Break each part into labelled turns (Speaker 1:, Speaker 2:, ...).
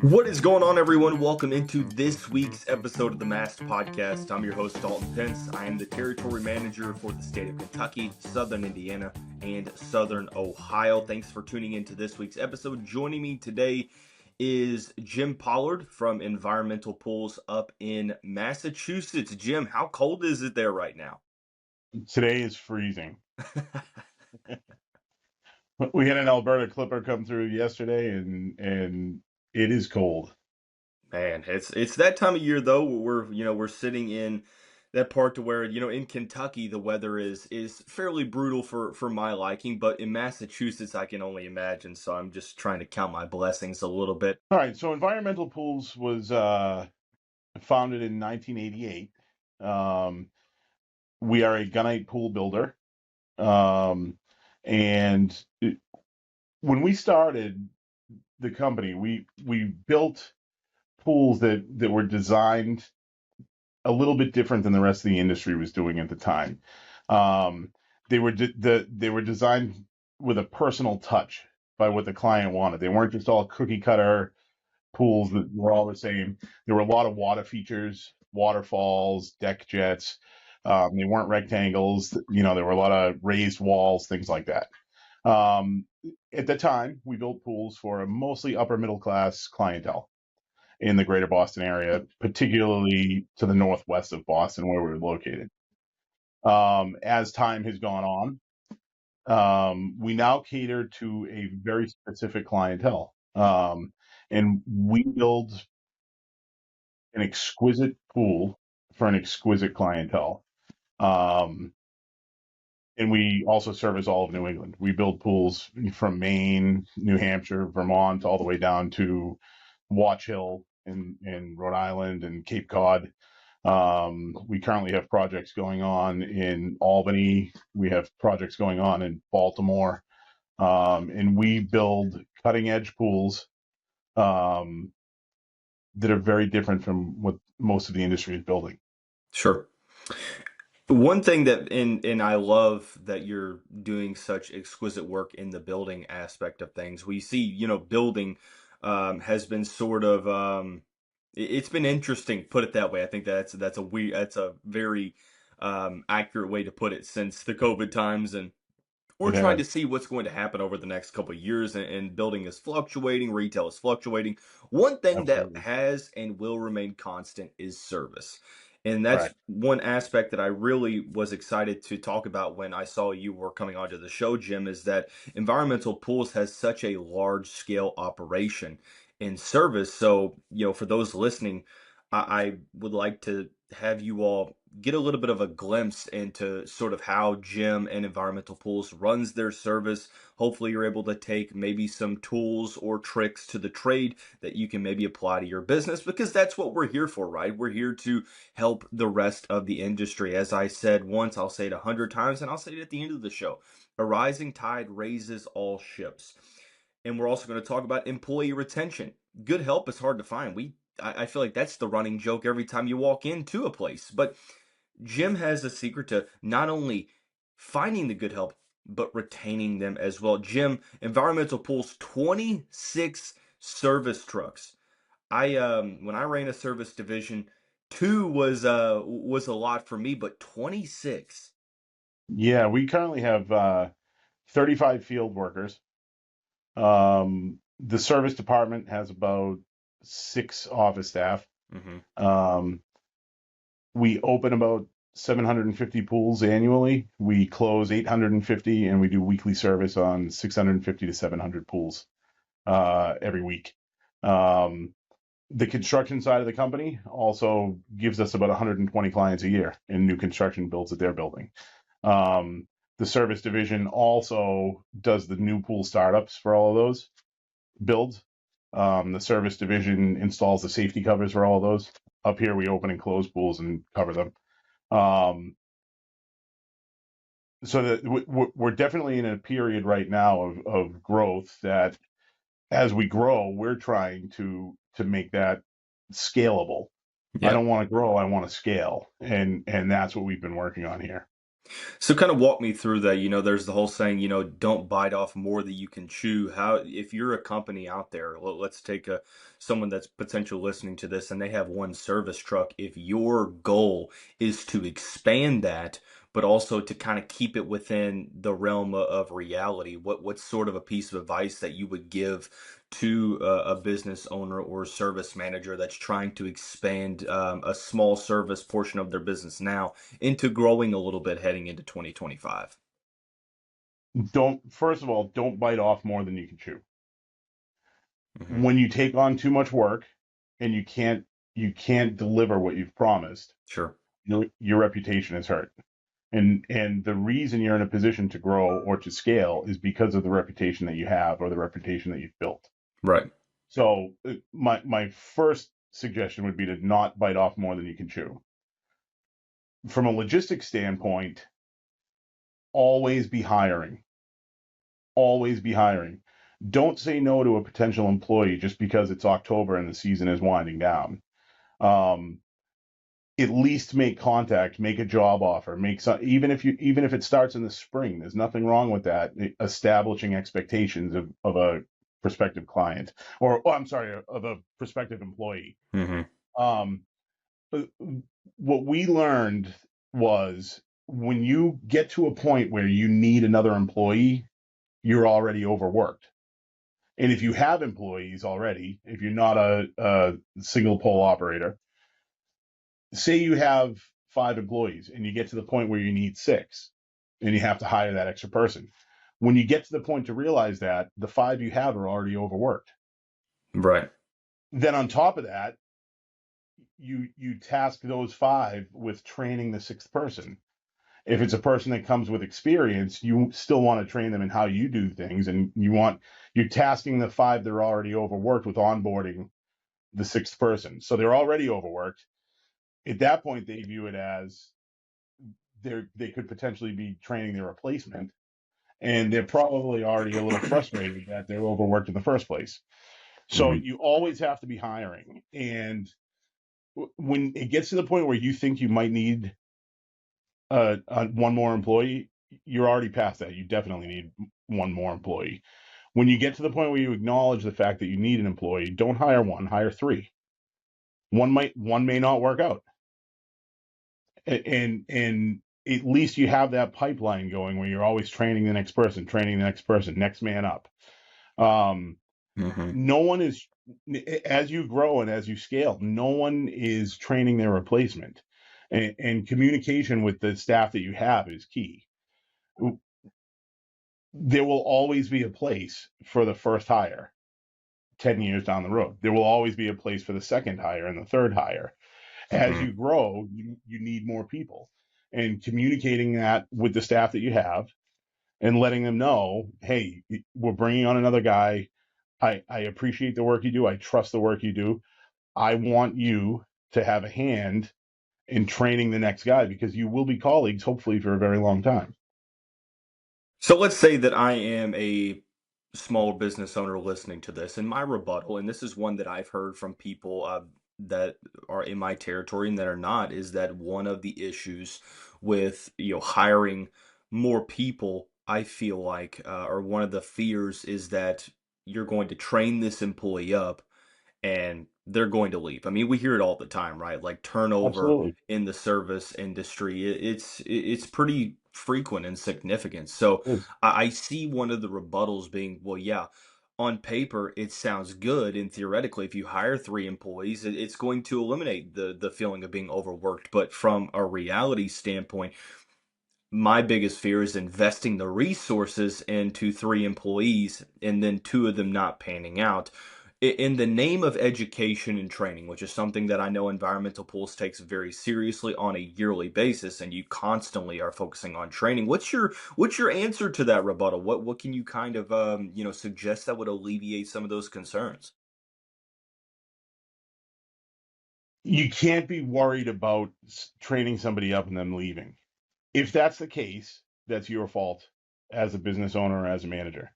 Speaker 1: What is going on, everyone? Welcome into this week's episode of the Mast Podcast. I'm your host, Dalton Pence. I am the territory manager for the state of Kentucky, Southern Indiana, and Southern Ohio. Thanks for tuning into this week's episode. Joining me today is Jim Pollard from Environmental Pools up in Massachusetts. Jim, how cold is it there right now?
Speaker 2: Today is freezing. We had an Alberta clipper come through yesterday, and it is cold.
Speaker 1: Man, it's that time of year though. We're sitting in that part to where in Kentucky the weather is fairly brutal for my liking, but in Massachusetts I can only imagine. So I'm just trying to count my blessings a little bit.
Speaker 2: All right, so Environmental Pools was founded in 1988. We are a gunite pool builder, and when we started the company, we built pools that were designed a little bit different than the rest of the industry was doing at the time. They were designed with a personal touch by what the client wanted. They weren't just all cookie cutter pools that were all the same. There were a lot of water features, waterfalls, deck jets. They weren't rectangles. There were a lot of raised walls, things like that. At the time, we built pools for a mostly upper middle class clientele in the greater Boston area, particularly to the northwest of Boston, where we're located. As time has gone on, we now cater to a very specific clientele. And we build an exquisite pool for an exquisite clientele. And we also service all of New England. We build pools from Maine, New Hampshire, Vermont, all the way down to Watch Hill in Rhode Island and Cape Cod. We currently have projects going on in Albany. We have projects going on in Baltimore. And we build cutting edge pools that are very different from what most of the industry is building.
Speaker 1: Sure. One thing and I love that you're doing such exquisite work in the building aspect of things. We see, building has been sort of it's been interesting, put it that way. I think that's a very accurate way to put it since the COVID times, and we're trying to see what's going to happen over the next couple of years, and building is fluctuating, retail is fluctuating. One thing that
Speaker 2: Absolutely.
Speaker 1: has and will remain constant is service. And that's
Speaker 2: Right.
Speaker 1: one aspect that I really was excited to talk about when I saw you were coming onto the show, Jim, is that Environmental Pools has such a large scale operation in service. So, for those listening, I would like to have you all get a little bit of a glimpse into sort of how Jim and Environmental Pools runs their service. Hopefully you're able to take maybe some tools or tricks to the trade that you can maybe apply to your business, because that's what we're here for, right? We're here to help the rest of the industry. As I said once, I'll say it 100 times, and I'll say it at the end of the show. A rising tide raises all ships. And we're also going to talk about employee retention. Good help is hard to find. I feel like that's the running joke every time you walk into a place. But Jim has a secret to not only finding the good help, but retaining them as well. Jim, Environmental Pools, 26 service trucks. I when I ran a service division, two was a lot for me, but 26.
Speaker 2: Yeah, we currently have 35 field workers. The service department has about 6 office staff.
Speaker 1: Mm-hmm.
Speaker 2: We open about 750 pools annually. We close 850, and we do weekly service on 650 to 700 pools every week. The construction side of the company also gives us about 120 clients a year in new construction builds that they're building. The service division also does the new pool startups for all of those builds. The service division installs the safety covers for all of those. Up here, we open and close pools and cover them. So that we're definitely in a period right now of growth that, as we grow, we're trying to make that scalable. I
Speaker 1: Yeah.
Speaker 2: don't want to grow, I want to scale. And that's what we've been working on here.
Speaker 1: So kind of walk me through that. There's the whole saying, don't bite off more than you can chew. How, if you're a company out there, let's take someone that's potential listening to this and they have one service truck. If your goal is to expand that, but also to kind of keep it within the realm of reality, what's sort of a piece of advice that you would give to a business owner or service manager that's trying to expand a small service portion of their business now into growing a little bit heading into 2025?
Speaker 2: First of all, don't bite off more than you can chew.
Speaker 1: Hmm.
Speaker 2: When you take on too much work and you can't deliver what you've promised,
Speaker 1: Sure.
Speaker 2: your reputation is hurt. And the reason you're in a position to grow or to scale is because of the reputation that you have or the reputation that you've built.
Speaker 1: Right.
Speaker 2: So my first suggestion would be to not bite off more than you can chew. From a logistics standpoint, always be hiring. Always be hiring. Don't say no to a potential employee just because it's October and the season is winding down. Um, at least make contact, make a job offer, make some, even if it starts in the spring, there's nothing wrong with that. Establishing expectations of a prospective client or oh, I'm sorry, of a prospective employee.
Speaker 1: Hmm.
Speaker 2: Um, what we learned was when you get to a point where you need another employee, you're already overworked. And if you have employees already, if you're not a single pole operator, say you have 5 employees and you get to the point where you need 6 and you have to hire that extra person. When you get to the point to realize that the 5 you have are already overworked,
Speaker 1: Right.
Speaker 2: then on top of that, you task those 5 with training the 6th person. If it's a person that comes with experience, you still want to train them in how you do things, and you're tasking the 5 that are already overworked with onboarding the 6th person. So they're already overworked. At that point, they view it as they could potentially be training their replacement, and they're probably already a little frustrated that they're overworked in the first place. So
Speaker 1: Hmm.
Speaker 2: you always have to be hiring, and when it gets to the point where you think you might need one more employee, you're already past that. You definitely need one more employee. When you get to the point where you acknowledge the fact that you need an employee, don't hire one, hire 3. One may not work out, and at least you have that pipeline going where you're always training the next person, next man up. Um,
Speaker 1: Hmm.
Speaker 2: no one is, as you grow and as you scale, no one is training their replacement, and communication with the staff that you have is key. There will always be a place for the first hire 10 years down the road. There will always be a place for the second hire and the third hire. As
Speaker 1: Hmm.
Speaker 2: you grow, you need more people. And communicating that with the staff that you have and letting them know, hey, we're bringing on another guy. I appreciate the work you do. I trust the work you do. I want you to have a hand in training the next guy because you will be colleagues, hopefully, for a very long time.
Speaker 1: So let's say that I am a small business owner listening to this, and my rebuttal, and this is one that I've heard from people that are in my territory and that are not, is that one of the issues with hiring more people, I feel like, or one of the fears is that you're going to train this employee up and they're going to leave. I mean, we hear it all the time, right? Like turnover
Speaker 2: Absolutely.
Speaker 1: in the service industry, it's pretty frequent and significant. So
Speaker 2: It is.
Speaker 1: I see one of the rebuttals being, well, yeah, on paper it sounds good, and theoretically, if you hire 3 employees, it's going to eliminate the feeling of being overworked. But from a reality standpoint, my biggest fear is investing the resources into 3 employees and then 2 of them not panning out. In the name of education and training, which is something that I know Environmental Pools takes very seriously on a yearly basis, and you constantly are focusing on training. What's your answer to that rebuttal? What can you kind of suggest that would alleviate some of those concerns?
Speaker 2: You can't be worried about training somebody up and them leaving. If that's the case, that's your fault as a business owner or as a manager.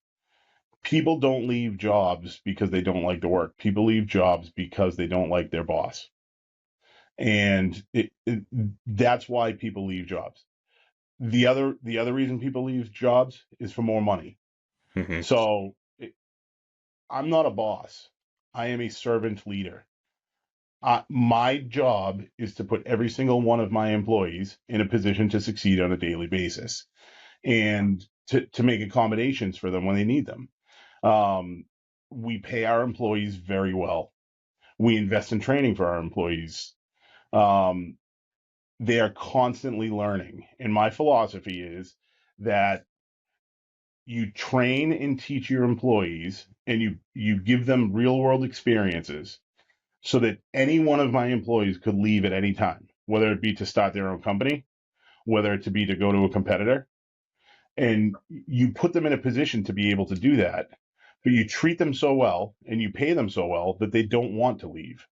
Speaker 2: People don't leave jobs because they don't like the work. People leave jobs because they don't like their boss. And that's why people leave jobs. The other reason people leave jobs is for more money.
Speaker 1: Hmm.
Speaker 2: So I'm not a boss. I am a servant leader. My job is to put every single one of my employees in a position to succeed on a daily basis and to make accommodations for them when they need them. Um, we pay our employees very well. We invest in training for our employees. Um, they are constantly learning. And my philosophy is that you train and teach your employees and you give them real world experiences so that any one of my employees could leave at any time, whether it be to start their own company, whether it to be to go to a competitor. And you put them in a position to be able to do that, but you treat them so well and you pay them so well that they don't want to leave.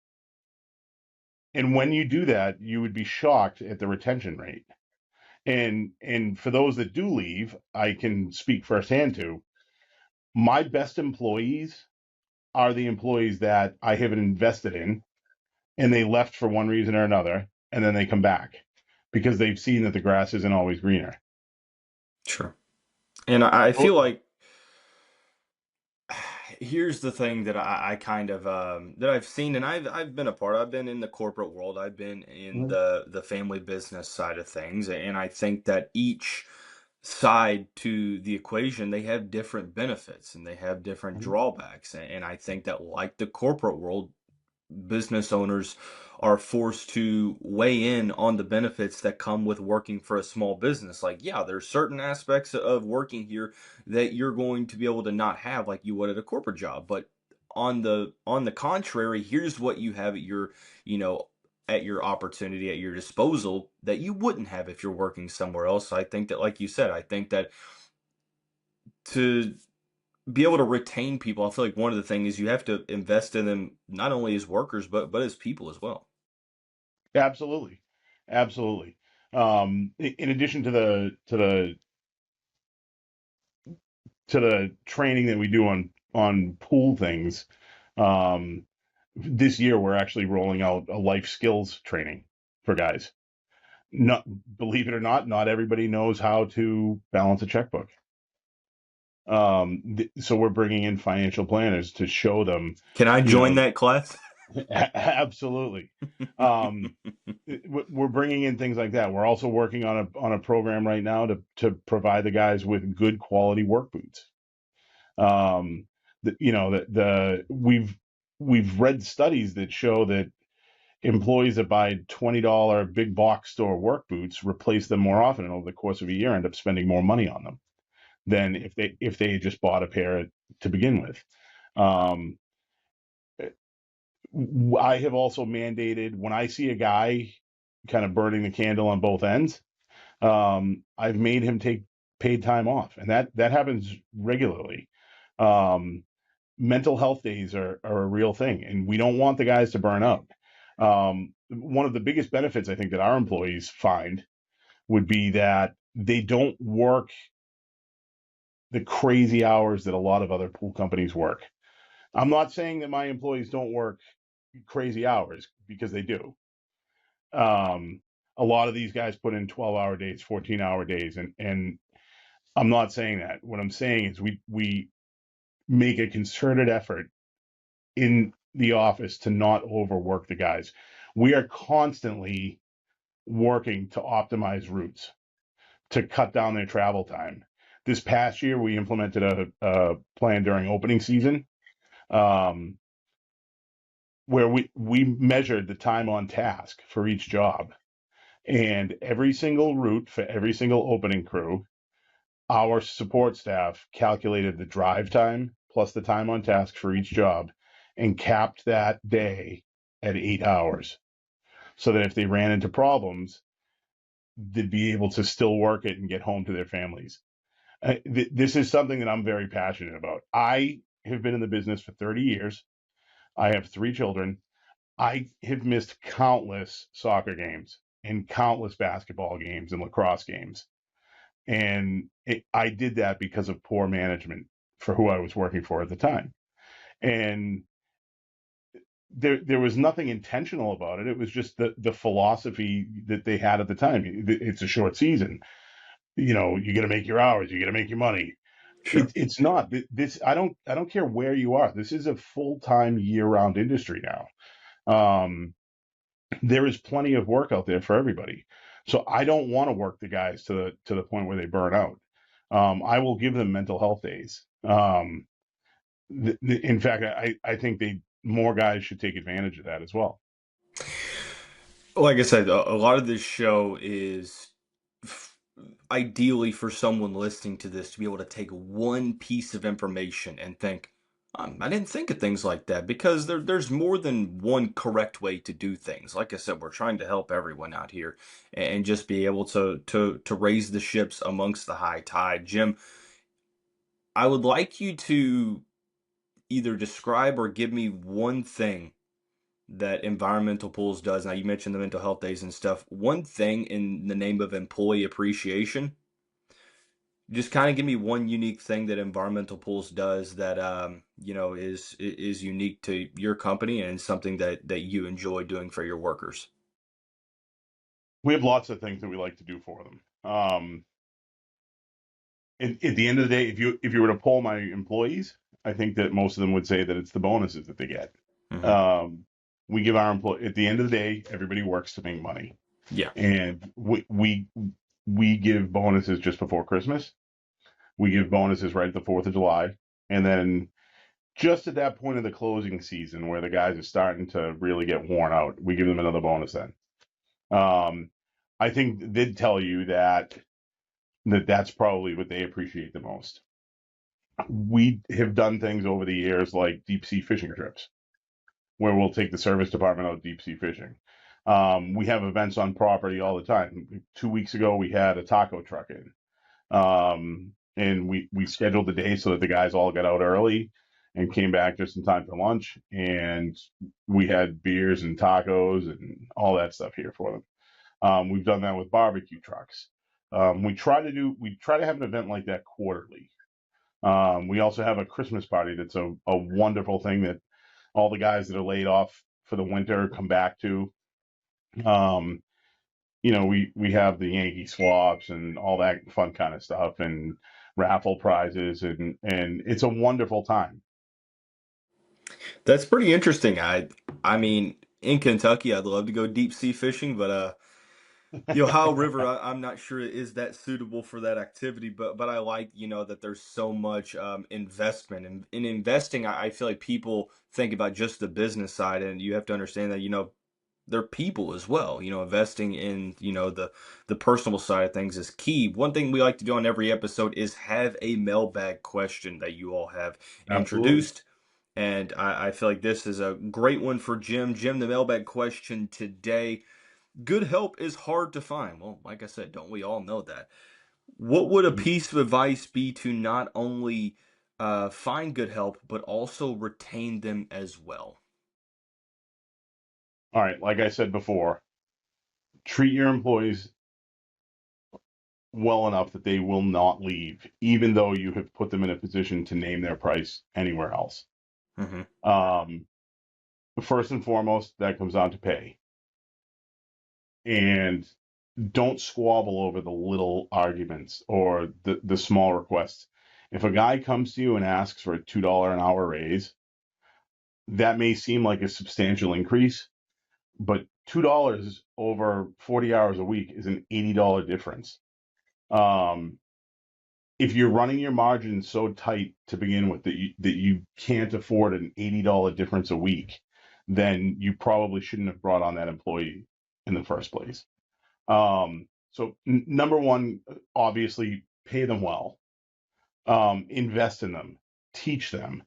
Speaker 2: And when you do that, you would be shocked at the retention rate. And for those that do leave, I can speak firsthand to my best employees are the employees that I have invested in and they left for one reason or another, and then they come back because they've seen that the grass isn't always greener.
Speaker 1: Sure. And I
Speaker 2: Oh,
Speaker 1: feel like here's the thing that I kind of that I've seen, and I've been a part. I've been in the corporate world. I've been in
Speaker 2: mhm,
Speaker 1: the family business side of things, and I think that each side to the equation, they have different benefits and they have different
Speaker 2: mhm,
Speaker 1: drawbacks. And I think that, like the corporate world, business owners are forced to weigh in on the benefits that come with working for a small business. Like, yeah, there's certain aspects of working here that you're going to be able to not have like you would at a corporate job. But on the contrary, here's what you have at your, you know, at your opportunity, at your disposal, that you wouldn't have if you're working somewhere else. I think that, like you said, I think that to be able to retain people, I feel like one of the things is you have to invest in them not only as workers but as people as well.
Speaker 2: absolutely, absolutely. In addition to the training that we do on pool things, um, this year we're actually rolling out a life skills training for guys. Not believe it or not everybody knows how to balance a checkbook. So we're bringing in financial planners to show them,
Speaker 1: Can I
Speaker 2: you
Speaker 1: join
Speaker 2: know,
Speaker 1: that class?
Speaker 2: absolutely. Um, we're bringing in things like that. We're also working on a program right now to provide the guys with good quality work boots. We've read studies that show that employees that buy $20 big box store work boots replace them more often, and over the course of a year end up spending more money on them than if they had just bought a pair to begin with. Um, I have also mandated when I see a guy kind of burning the candle on both ends, I've made him take paid time off, and that happens regularly. Um, Mental health days are a real thing, and we don't want the guys to burn out. One of the biggest benefits I think that our employees find would be that they don't work the crazy hours that a lot of other pool companies work. I'm not saying that my employees don't work crazy hours because they do. Um, a lot of these guys put in 12-hour days, 14-hour days, and I'm not saying that. What I'm saying is we make a concerted effort in the office to not overwork the guys. We are constantly working to optimize routes to cut down their travel time. This past year, we implemented a plan during opening season, um, where we measured the time on task for each job. And every single route for every single opening crew, our support staff calculated the drive time plus the time on task for each job and capped that day at 8 hours so that if they ran into problems, they'd be able to still work it and get home to their families. This is something that I'm very passionate about. I have been in the business for 30 years. I have 3 children. I have missed countless soccer games and countless basketball games and lacrosse games. And I did that because of poor management for who I was working for at the time. And there was nothing intentional about it. It was just the philosophy that they had at the time. It's a short season. you got to make your hours, you got to make your money.
Speaker 1: Sure.
Speaker 2: It's not this. I don't care where you are. This is a full-time year-round industry now. Um, there is plenty of work out there for everybody. So I don't want to work the guys to the point where they burn out. I will give them mental health days. In fact, I think more guys should take advantage of that as well.
Speaker 1: Like I said, a lot of this show is f- ideally for someone listening to this to be able to take one piece of information and think, I didn't think of things like that because there's more than one correct way to do things. Like I said, we're trying to help everyone out here and just be able to raise the ships amongst the high tide. Jim, I would like you to either describe or give me one thing that environmental pools does. Now, you mentioned the mental health days and stuff. One thing in the name of employee appreciation, just kind of give me one unique thing that environmental pools does that is unique to your company and something that you enjoy doing for your workers.
Speaker 2: We have lots of things that we like to do for them. At the end of the day, if you were to poll my employees, I think that most of them would say that it's the bonuses that they get.
Speaker 1: Hmm.
Speaker 2: Um, we give our employee at the end of the day, everybody works to make money,
Speaker 1: Yeah.
Speaker 2: and we give bonuses just before Christmas. We give bonuses right at the 4th of July, and then just at that point of the closing season where the guys are starting to really get worn out, we give them another bonus then. Um, I think they'd tell you that's probably what they appreciate the most. We have done things over the years like deep sea fishing trips where we'll take the service department out deep sea fishing. We have events on property all the time. 2 weeks ago, we had a taco truck in, and we scheduled the day so that the guys all got out early and came back just in time for lunch. And we had beers and tacos and all that stuff here for them. We've done that with barbecue trucks. We try to have an event like that quarterly. We also have a Christmas party that's a wonderful thing that all the guys that are laid off for the winter come back to. Um, we have the Yankee swaps and all that fun kind of stuff and raffle prizes and it's a wonderful time.
Speaker 1: That's pretty interesting. I mean, in Kentucky, I'd love to go deep sea fishing, but the Ohio River, I'm not sure it is that suitable for that activity, but I like, that there's so much investment. In investing, I feel like people think about just the business side, and you have to understand that, they're people as well. Investing in, the personal side of things is key. One thing we like to do on every episode is have a mailbag question that you all have
Speaker 2: Absolutely.
Speaker 1: introduced. And I feel like this is a great one for Jim. Jim, the mailbag question today: good help is hard to find. Well, like I said, don't we all know that? What would a piece of advice be to not only find good help, but also retain them as well?
Speaker 2: All right, like I said before, treat your employees well enough that they will not leave, even though you have put them in a position to name their price anywhere else.
Speaker 1: Hmm.
Speaker 2: Um, First and foremost, that comes down to pay. And don't squabble over the little arguments or the small requests. If a guy comes to you and asks for a $2 an hour raise, that may seem like a substantial increase, but $2 over 40 hours a week is an $80 difference. Um, if you're running your margins so tight to begin with that you can't afford an $80 difference a week, then you probably shouldn't have brought on that employee in the first place. So number one, obviously, pay them well, invest in them, teach them,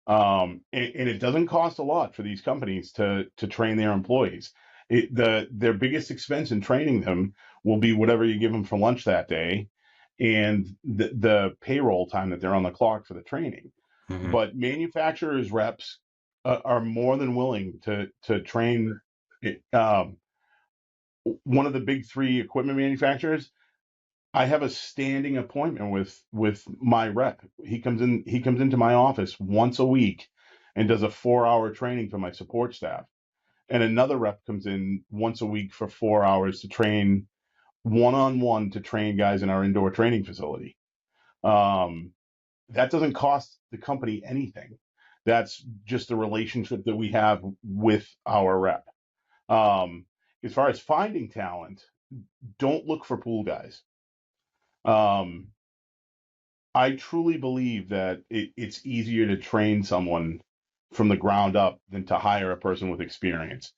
Speaker 2: and it doesn't cost a lot for these companies to train their employees. Their biggest expense in training them will be whatever you give them for lunch that day, and the payroll time that they're on the clock for the training.
Speaker 1: Hmm.
Speaker 2: But manufacturers reps are more than willing to train. One of the big three equipment manufacturers, I have a standing appointment with my rep. He comes into my office once a week and does a 4-hour training for my support staff. And another rep comes in once a week for 4 hours to train one-on-one to train guys in our indoor training facility. Um, that doesn't cost the company anything. That's just the relationship that we have with our rep. Um, as far as finding talent, don't look for pool guys. Um, I truly believe that it's easier to train someone from the ground up than to hire a person with experience.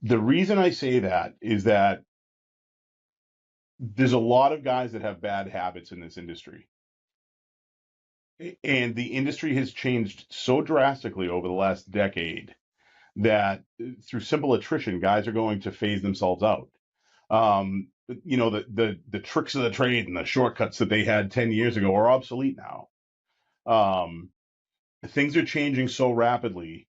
Speaker 2: The reason I say that is that there's a lot of guys that have bad habits in this industry. And the industry has changed so drastically over the last decade that through simple attrition, guys are going to phase themselves out. The tricks of the trade and the shortcuts that they had 10 years ago are obsolete now. Um, Things are changing so rapidly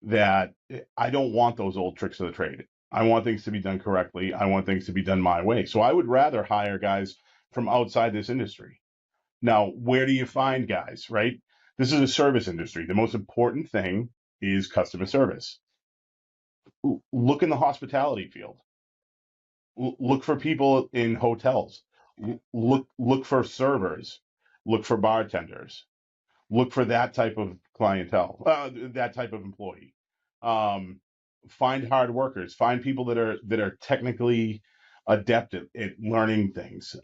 Speaker 2: that I don't want those old tricks of the trade. I want things to be done correctly. I want things to be done my way. So I would rather hire guys from outside this industry. Now, where do you find guys, right? This is a service industry. The most important thing is customer service. Look in the hospitality field. Look for people in hotels. Look for servers. Look for bartenders. Look for that type of clientele, that type of employee. Um, find hard workers. Find people that are technically adept at learning things.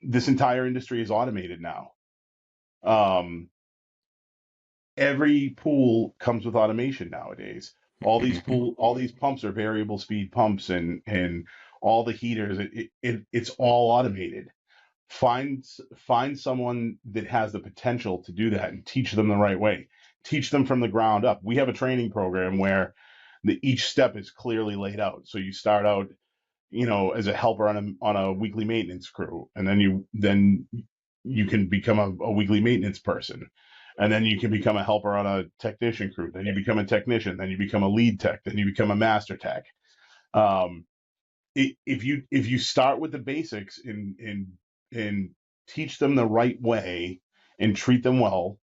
Speaker 2: This entire industry is automated now. Um, every pool comes with automation nowadays. All these pumps are variable speed pumps, and all the heaters. It's all automated. Find someone that has the potential to do that and teach them the right way. Teach them from the ground up. We have a training program where each step is clearly laid out. So you start out, as a helper on a weekly maintenance crew, and then you can become a weekly maintenance person, and then you can become a helper on a technician crew. Then you become a technician. Then you become a lead tech. Then you become a master tech. Um, if you start with the basics and teach them the right way and treat them well,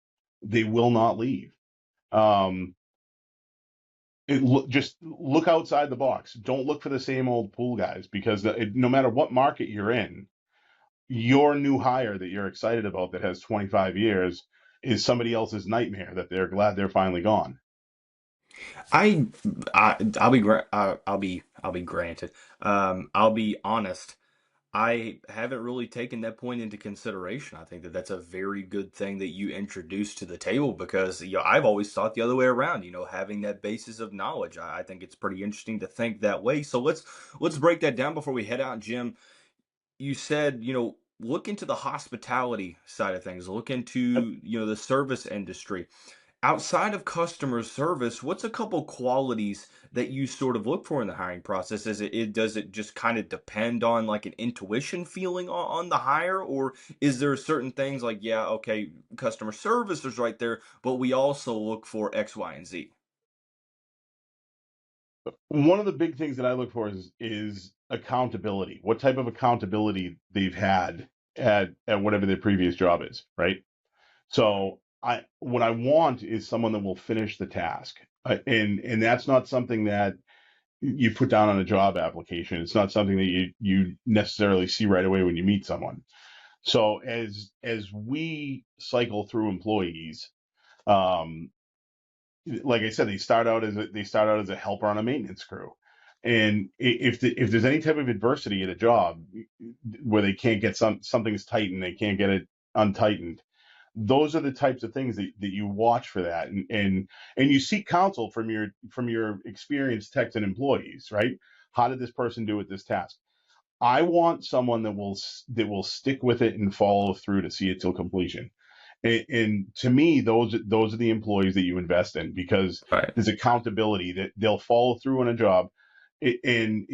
Speaker 2: they will not leave. Um, just look outside the box. Don't look for the same old pool guys, because no matter what market you're in, your new hire that you're excited about that has 25 years is somebody else's nightmare that they're glad they're finally gone.
Speaker 1: I, I'll be granted. I'll be honest. I haven't really taken that point into consideration. I think that that's a very good thing that you introduced to the table because I've always thought the other way around. Having that basis of knowledge. I think it's pretty interesting to think that way. So let's break that down before we head out, Jim. You said look into the hospitality side of things. Look into the service industry. Outside of customer service, what's a couple qualities that you sort of look for in the hiring process? Does it just kind of depend on like an intuition feeling on the hire, or is there certain things like, yeah, okay, customer service is right there, but we also look for X, Y, and Z?
Speaker 2: One of the big things that I look for is accountability. What type of accountability they've had at whatever their previous job is, right? So what I want is someone that will finish the task, and that's not something that you put down on a job application. It's not something that you necessarily see right away when you meet someone. So as we cycle through employees, um, like I said, they start out as a helper on a maintenance crew, and if there's any type of adversity at a job where they can't get something's tightened, they can't get it untightened. Those are the types of things that you watch for that, and you seek counsel from your experienced techs and employees, right? How did this person do at this task? I want someone that will stick with it and follow through to see it till completion. And to me, those are the employees that you invest in, because
Speaker 1: Right.
Speaker 2: there's accountability that they'll follow through on a job. And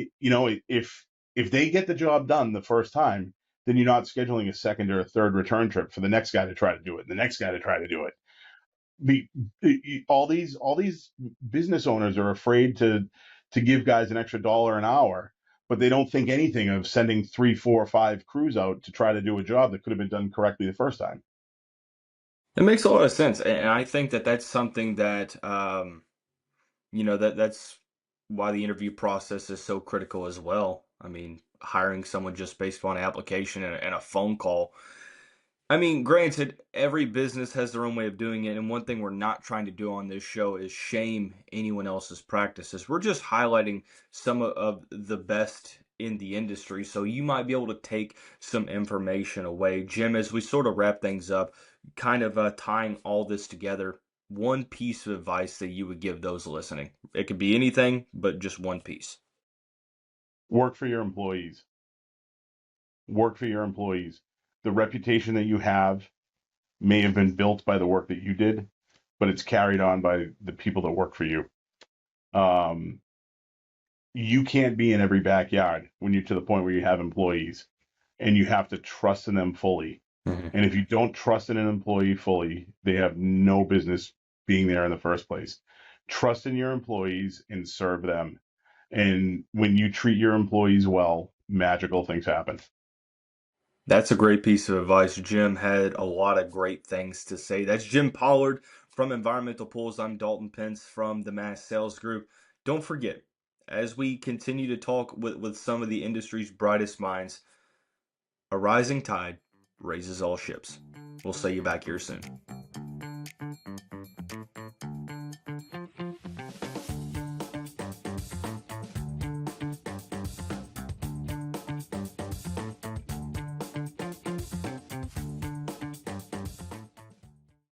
Speaker 2: if they get the job done the first time, then you're not scheduling a second or a third return trip for the next guy to try to do it, and the next guy to try to do it. All these business owners are afraid to give guys an extra dollar an hour, but they don't think anything of sending 3, 4, 5 crews out to try to do a job that could have been done correctly the first time.
Speaker 1: It makes a lot of sense, and I think that that's something that that's why the interview process is so critical as well. I mean, hiring someone just based on application and a phone call. I mean, granted, every business has their own way of doing it, and one thing we're not trying to do on this show is shame anyone else's practices. We're just highlighting some of the best in the industry, so you might be able to take some information away. Jim, as we sort of wrap things up, kind of tying all this together, one piece of advice that you would give those listening. It could be anything, but just one piece.
Speaker 2: Work for your employees. Work for your employees. The reputation that you have may have been built by the work that you did, but it's carried on by the people that work for you. Um, you can't be in every backyard when you're to the point where you have employees, and you have to trust in them fully.
Speaker 1: Mhm.
Speaker 2: And if you don't trust in an employee fully, they have no business being there in the first place. Trust in your employees and serve them. And when you treat your employees well, magical things happen.
Speaker 1: That's a great piece of advice. Jim had a lot of great things to say. That's Jim Pollard from Environmental Pools. I'm Dalton Pence from the Mast Sales Group. Don't forget, as we continue to talk with some of the industry's brightest minds, a rising tide raises all ships. We'll see you back here soon.